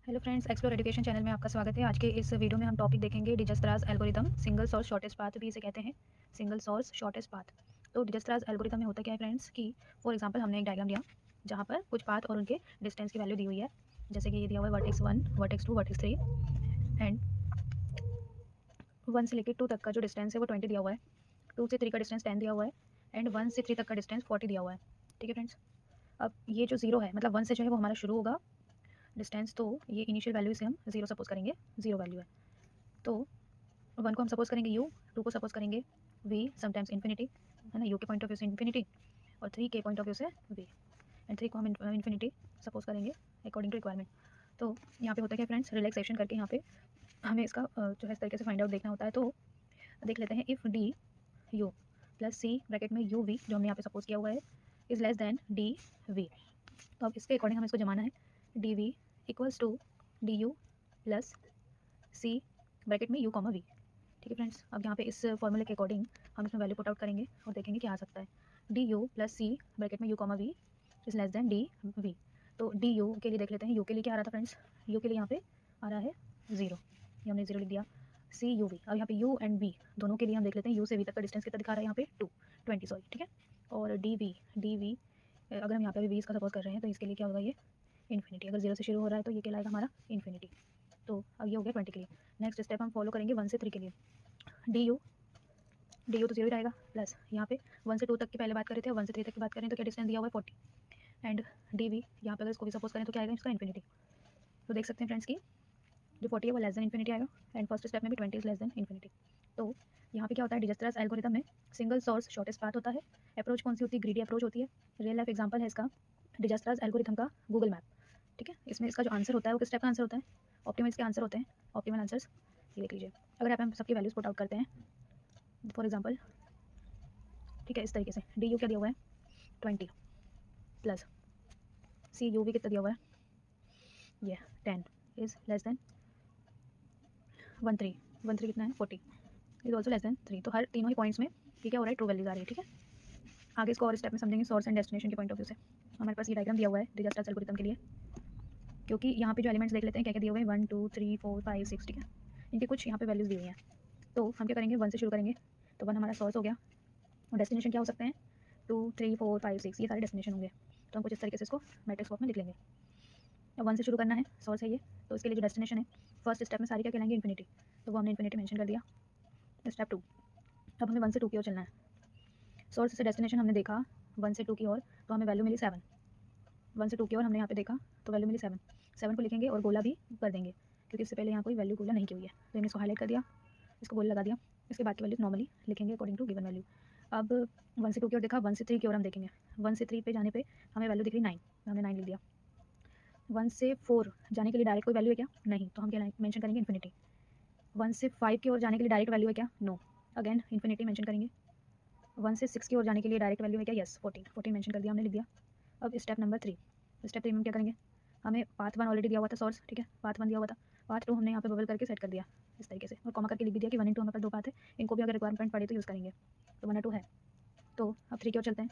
Hello friends, explore education channel में आपका स्वागत है। आज के इस वीडियो में हम टॉपिक देखेंगे Dijkstra's algorithm. Single source shortest path भी इसे कहते हैं, सिंगल सोर्स शॉर्टेस्ट पाथ। तो डिजस्ट्रास एल्गोरिदम में होता क्या है फ्रेंड्स कि फॉर एग्जांपल हमने एक डायग्राम दिया जहाँ पर कुछ पाथ और उनके डिस्टेंस की वैल्यू दी हुई है। जैसे कि ये दिया हुआ है वर्टेक्स 1, वर्टेक्स 2, वर्टेक्स 3 एंड 1 से लेकर 2 तक का जो डिस्टेंस है वो 20 दिया हुआ है। 2 से 3 का डिस्टेंस 10 दिया हुआ है एंड 1 से 3 तक का डिस्टेंस 40 दिया हुआ है। ठीक है फ्रेंड्स, अब ये जो जीरो है मतलब 1 से जो है वो हमारा शुरू होगा डिस्टेंस, तो ये इनिशियल वैल्यू से हम जीरो सपोज करेंगे, जीरो वैल्यू है। तो 1 को हम सपोज करेंगे u, 2 को सपोज करेंगे v, समटाइम्स इन्फिनिटी, है ना, u के पॉइंट ऑफ व्यू से इन्फिनिटी, और 3 के पॉइंट ऑफ व्यू से v, एंड 3 को हम इन्फिनिटी सपोज करेंगे अकॉर्डिंग टू रिक्वायरमेंट। तो यहाँ पे होता है क्या फ्रेंड्स, रिलैक्सेशन करके यहाँ पे हमें इसका जो है इस तरीके से फाइंड आउट देखना होता है। तो देख लेते हैं, if D U plus C bracket में यू वी जो हमने यहाँ पे सपोज किया हुआ है is less than D V. तो अब इसके अकॉर्डिंग हमें इसको जमाना है, D V equals to D U plus C bracket में यू कॉमा वी। ठीक है फ्रेंड्स, अब यहाँ पे इस फॉर्मूले के अकॉर्डिंग हम इसमें वैल्यू पुट आउट करेंगे और देखेंगे क्या आ सकता है। D U plus C bracket में U comma V is less than D V. तो डी यू के लिए देख लेते हैं, यू के लिए क्या आ रहा था फ्रेंड्स, यू के लिए यहाँ पे आ रहा है जीरो, ये हमने जीरो लिख दिया। सी यू वी, अब यहाँ पे यू एंड वी दोनों के लिए हम देख लेते हैं, यू से वी तक का डिस्टेंस कितना दिखा रहा है यहाँ पे 20 सॉरी, ठीक है। और डी वी अगर हम यहाँ पे अभी वी इसका सपोज कर रहे हैं तो इसके लिए क्या होगा, ये इन्फिनिटी। अगर जीरो से शुरू हो रहा है तो ये कहलाएगा हमारा इन्फिनिटी। तो अब ये हो गया 20 के लिए। नेक्स्ट स्टेप हम फॉलो करेंगे 1 से 3 के लिए। डी यू तो जीरो ही रहेगा, प्लस यहाँ पे 1 से 2 तक की पहले बात कर रहे थे, 1 से 3 तक की बात करें तो क्या डिस्टेंस दिया हुआ है 40, एंड डी वी यहाँ पे अगर इसको भी सपोज करें तो क्या आएगा इसका इन्फिनिटी। तो देख सकते हैं फ्रेंड्स की जो 40 है वो लेस देन इन्फिनिटी आएगा, एंड फर्स्ट स्टेप में भी 20 इज लेस देन इन्फिनिटी। तो यहाँ पे क्या होता है, डिजस्ट्रास एल्गोरिथम में सिंगल सोर्स शॉर्टेस्ट पाथ होता है। अप्रोच कौन सी होती है, ग्रीडी अप्रोच होती है। रियल लाइफ एग्जांपल है इसका डिजस्ट्रास एल्गोरिथम का गूगल मैप। ठीक है, इसमें इसका जो आंसर होता है वो किस टाइप का आंसर होता है, ऑप्टिमल इसके आंसर होते हैं, ऑप्टिमल आंसर्स ये देख लीजिए। अगर यहाँ पे हम सबकी वैल्यूज पुट आउट करते हैं फॉर एग्जाम्पल, ठीक है, इस तरीके से डी यू क्या दिया हुआ है 20 प्लस सी यू भी कितना दिया हुआ है, ये 10 इज लेस देन 1 3 कितना है 40 इज ऑल्सो लेस देन 3। तो हर तीनों ही पॉइंट्स में ये क्या हो रहा है, ट्रू वैल्यूज आ रही है। ठीक है, आगे इसको और स्टेप में समझेंगे सोर्स एंड डेस्टिनेशन के पॉइंट ऑफ व्यू से। हमारे पास ये डायग्राम दिया हुआ है डिजस्ट्रास एल्गोरिथम के लिए, क्योंकि यहाँ पे जो एलिमेंट्स देख लेते हैं क्या क्या दिए हुए हैं, 1 2 3 4 5 6, ठीक है, इनकी कुछ यहाँ पे वैल्यूज दी हुई हैं। तो हम क्या करेंगे, 1 से शुरू करेंगे, तो 1 हमारा सोर्स हो गया, और डेस्टिनेशन क्या हो सकते हैं 2 3 4 5 6, ये सारे डेस्टिनेशन होंगे। तो हम कुछ इस तरीके से इसको मैट्रिक्स फॉर्म में लिख लेंगे। अब 1 से शुरू करना है, सोर्स है ये, तो इसके लिए जो डेस्टिनेशन है फर्स्ट स्टेप में सारी क्या कहलाएंगे, इन्फिनिटी, तो वो हमने इन्फिनिटी मेंशन कर दिया। स्टेप 2, अब हमें 1 से 2 की ओर चलना है। सोर्स से डेस्टिनेशन हमने देखा 1 से 2 की ओर, तो हमें वैल्यू मिली 7। 1 से 2 की ओर हमने यहाँ पे देखा तो वैल्यू मिली 7। 7 को लिखेंगे और गोला भी कर देंगे, क्योंकि इससे पहले यहाँ कोई वैल्यू गोला नहीं की हुई है, तो हमने इसको हाईलाइट कर दिया, इसको गोला लगा दिया। इसके बाद की वैल्यू नॉर्मली लिखेंगे अकॉर्डिंग टू गिवन वैल्यू। अब 1 से 2 की ओर देखा, 1 से 3 की ओर हम देखेंगे, 1 से 3 पे जाने पे हमें वैल्यू दिख रही 9, तो हमने 9 लिख दिया। 1 से 4 जाने के लिए डायरेक्ट कोई वैल्यू है क्या, नहीं, तो हम क्या मेंशन करेंगे इन्फिनिटी। 1 से 5 की ओर जाने के लिए डायरेक्ट वैल्यू है क्या, नो, अगेन इन्फिनिटी मेंशन करेंगे। 1 से 6 की ओर जाने के लिए डायरेक्ट वैल्यू है क्या, यस, 14 मेंशन कर दिया, हमने लिख दिया। अब स्टेप नंबर 3, स्टेप 3 में क्या करेंगे, हमें पाथ 1 ऑलरेडी दिया हुआ था सोर्स, ठीक है, पाथ 1 दिया हुआ था, पाथ 2 हमने यहाँ पे बबल करके सेट कर दिया इस तरीके से, और कॉमा करके लिख भी दिया कि 1 इंटू हमारे पास 2 पाथ है, इनको भी अगर रिक्वायरमेंट पड़े तो यूज़ करेंगे। तो 1 और 2 है। तो अब 3 की ओर चलते हैं,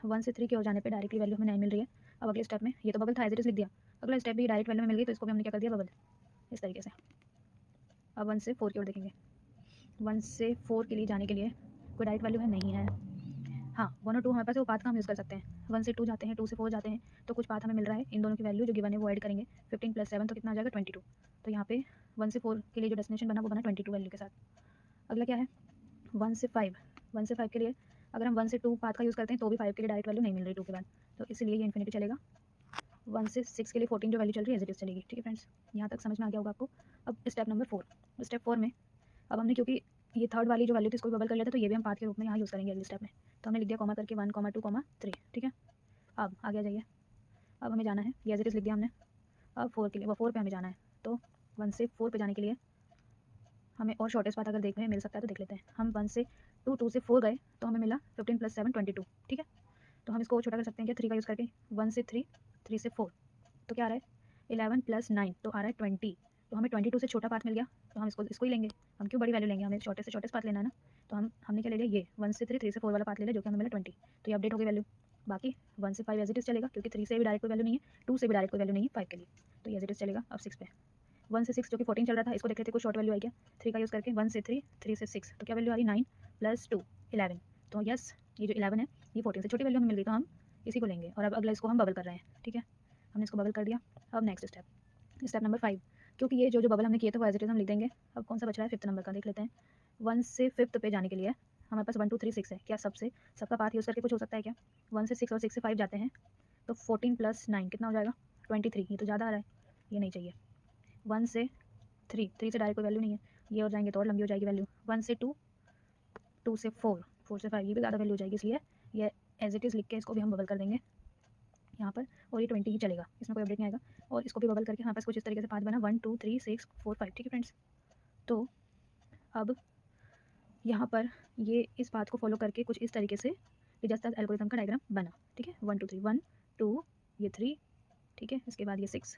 1 से 3 की ओर जाने पे डायरेक्टली वैल्यू हमें 9 मिल रही है। अब अगले स्टेप में, ये तो बबल था एज इट इज लिख दिया, अगला स्टेप भी डायरेक्ट वैल्यू में मिल गई, तो इसको भी हमने क्या कर दिया, बबल, इस तरीके से। अब 1 से 4 की ओर देखेंगे, 1 से 4 के लिए जाने के लिए कोई डायरेक्ट वैल्यू है, नहीं है। हाँ, 1 और 2 हमारे पास है, वो पाथ का हम यूज़ कर सकते हैं। 1 से 2 जाते हैं, 2 से 4 जाते हैं, तो कुछ पाथ हमें मिल रहा है, इन दोनों की वैल्यू जो गिवन है वो ऐड करेंगे, 15 + 7 तो कितना आ जाएगा 22। तो यहाँ पे 1 से 4 के लिए जो डेस्टिनेशन बना वो बना 22 वैल्यू के साथ। अगला क्या है 1 से 5, 1 से 5 के लिए अगर हम 1 से 2 पाथ का यूज़ करते हैं तो भी 5 के लिए डायरेक्ट वैल्यू नहीं मिल रही 2 के बाद, तो इसलिए ये इन्फिनिटी चलेगा। 1 से 6 के लिए 14 जो वैल्यू चल रही है एज इट इज चलेगी। ठीक है फ्रेंड्स, यहाँ तक समझ में आ गया होगा आपको। अब स्टेप नंबर 4, स्टेप 4 में अब हमने, क्योंकि ये थर्ड वाली जो वैल्यू थी इसको भी बबल कर लिया था, तो ये भी हम पाथ के रूप में यहाँ यूज़ करेंगे अगले स्टेप में। तो हमने लिख दिया कॉमा करके 1 2 3, ठीक है। अब आगे आ जाइए, अब हमें जाना है, ये एज इट इज लिख दिया हमने। अब 4 के लिए, वो 4 पे हमें जाना है, तो 1 से 4 पे जाने के लिए हमें और शॉर्टेस्ट पाथ अगर देख रहे हैं मिल सकता है तो देख लेते हैं। हम 1 से 2, 2 से 4 गए तो हमें मिला 15 + 7 22, ठीक है। तो हम इसको और छोटा कर सकते हैं क्या, 3 का यूज़ करके, 1 से 3, 3 से 4, तो क्या आ रहा है 11 + 9, तो आ रहा है 20। तो हमें 22 से छोटा पाथ मिल गया, तो हम इसको इसको ही लेंगे। हम क्यों बड़ी वैल्यू लेंगे, हमें शॉर्टेस्ट पाथ लेना है ना। तो हमने क्या ले लिया, ये 1 से 3, 3 से 4 वाला पाथ ले लिया, जो कि हमें मिला 20। तो ये अपडेट हो गई वैल्यू। बाकी 1 से 5 एज इट इज़ चलेगा, क्योंकि 3 से भी डायरेक्ट कोई वैल्यू नहीं है, 2 से भी डायरेक्ट कोई वैल्यू नहीं है 5 के लिए, तो ये एज इट इज़ चलेगा। अब 6 पे 1 से 6 जो कि 14 चल रहा था, इसको देख लेते हैं कुछ शॉर्ट वैल्यू आई क्या। 3 का यूज़ करके 1 से 3, 3 से 6, तो क्या वैल्यू आ रही 9 + 2 11। तो यस, ये जो 11 है ये 14 से छोटी वैल्यू हमें मिल गई, तो हम इसी को लेंगे। और अब अगला इसको हम बबल कर रहे हैं, ठीक है, हमने इसको बबल कर दिया। अब नेक्स्ट स्टेप नंबर 5, क्योंकि ये जो बबल हमने किए थे वो एज इट इज़ हम लिख देंगे। अब कौन सा बच रहा है, 5th नंबर का देख लेते हैं। 1 से 5th पे जाने के लिए हमारे पास 1 2 3 6 है। क्या सबका पाथ यूज़ करके कुछ हो सकता है क्या? 1 से 6 और 6 से 5 जाते हैं, तो 14 + 9 कितना हो जाएगा, 23। ये तो ज़्यादा आ रहा है, ये नहीं चाहिए। 1 से 3 से डायरेक्ट कोई वैल्यू नहीं है, ये हो जाएंगे तो और लंबी हो जाएगी वैल्यू। 1 से 2, 2 से 4, 4 से 5, ये भी ज़्यादा वैल्यू हो जाएगी, इसलिए ये एज इट इज़ लिख के इसको भी हम बबल कर देंगे यहाँ पर। और ये 20 ही चलेगा, इसमें कोई अपडेट नहीं आएगा। और इसको भी बबल करके हमारे पास कुछ इस तरीके से पाथ बना 1 2 3 6 4 5, ठीक है फ्रेंड्स। तो अब यहाँ पर ये इस पाथ को फॉलो करके कुछ इस तरीके से डिजस्टास एल्गोरिथम का डायग्राम बना, ठीक है। 1 2 3, 1 2, ये 3, ठीक है, इसके बाद ये 6,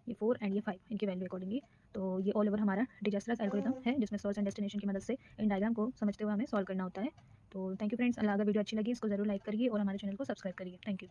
ये 4 एंड ये 5, इनकी वैल्यू अकॉर्डिंगली। तो ये ऑल ओवर हमारा डिजस्टास एल्गोरिथम है, जिसमें सोर्स एंड डेस्टिनेशन की मदद से इन डायग्राम को समझते हुए हमें सॉल्व करना होता है। तो थैंक यू फ्रेंड्स, अगर वीडियो अच्छी लगी इसको जरूर लाइक करिए और हमारे चैनल को सब्सक्राइब करिए। Thank you.